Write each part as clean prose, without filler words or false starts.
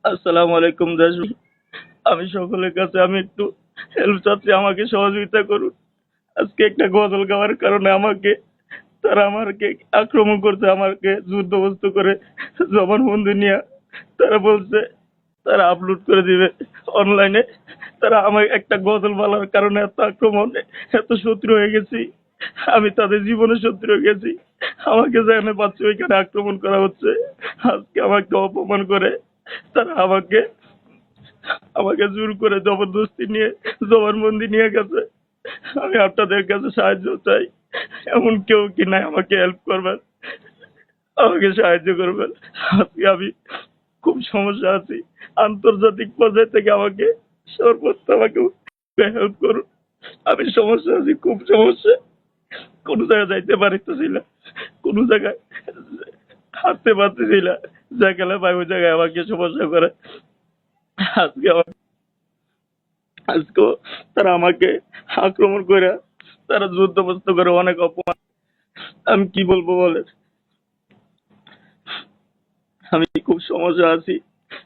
আসসালামু আলাইকুম দাস ভাই। আমি সকলের কাছে আমি একটু হেল্প চাচ্ছি, আমাকে সহযোগিতা করুন। আজকে একটা গজল গাওয়ার কারণে তারা আমাকে আক্রমণ করছে, আমাকে যুদ্ধবস্ত করে জবানবন্দি নিয়ে তারা বলছে তারা আপলোড করে দিবে অনলাইনে। তারা আমার একটা গজল বলার কারণে এত আক্রমণ, এত শত্রু হয়ে গেছি। আমি তাদের জীবনে শত্রু হয়ে গেছি। আমাকে যেখানে পাচ্ছে ওইখানে আক্রমণ করা হচ্ছে। আজকে আমাকে অপমান করে তারা আমাকে জোর করে জবরদস্তি নিয়ে জবানবন্দি নিয়ে গেছে। আমি আপনাদের কাছে সাহায্য চাই। এমন কেউ কি নাই আমাকে হেল্প করবেন, আমাকে সাহায্য করবেন। আজকে আমি খুব সমস্যা আছি। আন্তর্জাতিক পর্যায়ে থেকে আমাকে সর্বোচ্চ আমাকে হেল্প করুন। আমি সমস্যা আছি, খুব সমস্যা। কোনো জায়গায় যাইতে পারতেছি না, কোনো জায়গায় হাঁটতে পারতেছি না। যেখানে পাই ওই জায়গায় আমাকে সমস্যা করে। আজকে আজকেও তারা আমাকে আক্রমণ করে, তারা যুদ্ধবস্ত করে অনেক অপমান। আমি কি বলবো বলেন? আমি খুব সমস্যা আছি,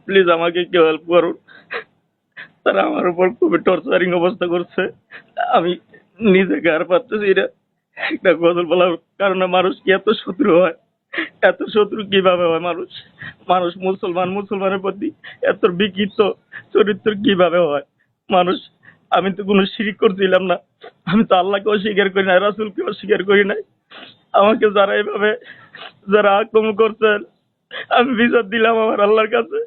প্লিজ আমাকে কেউ হেল্প করুন। তারা আমার উপর খুবই টর্চারিং অবস্থা করছে। আমি নিজেকে আর পারতেছি না। একটা গজল বলার কারণে মানুষ কি এত শত্রু হয়? এত শত্রু কিভাবে হয় মানুষ? মানুষ মুসলমানের প্রতি এত বিকৃত চরিত্র কিভাবে হয় মানুষ? আমি তো কোনো শিরিক করছিলাম না, আমি তো আল্লাহকে অস্বীকার করি না, রাসূলকে অস্বীকার করি নাই। আমাকে যারা এভাবে যারা আক্রমণ করছেন, আমি বিচার দিলাম আমার আল্লাহর কাছে।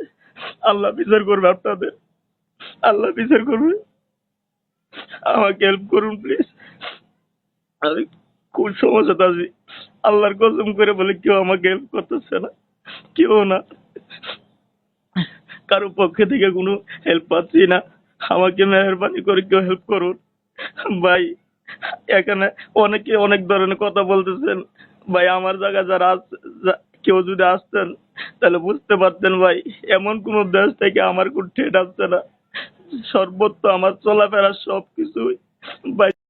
আল্লাহ বিচার করবে আপনাদের, আল্লাহ বিচার করবে। আমাকে হেল্প করুন প্লিজ। আমি খুব সমস্যাতে আছি। আল্লাহর কসম করে বলে কেউ আমাকে হেল্প করতেছে না, কেউ না। কারো পক্ষে থেকে কোনো হেল্প পাচ্ছি না। আমাকে মেহরবানি করে কেউ হেল্প করুন ভাই। এখানে অনেকে অনেক ধরনের কথা বলতেছেন ভাই। আমার জায়গায় যারা কেউ যদি আসতেন তাহলে বুঝতে পারতেন ভাই। এমন কোন দেশ থেকে আমার কোন ঠেট আসছে না। সর্বত্র আমার চলাফেরা সবকিছু ভাই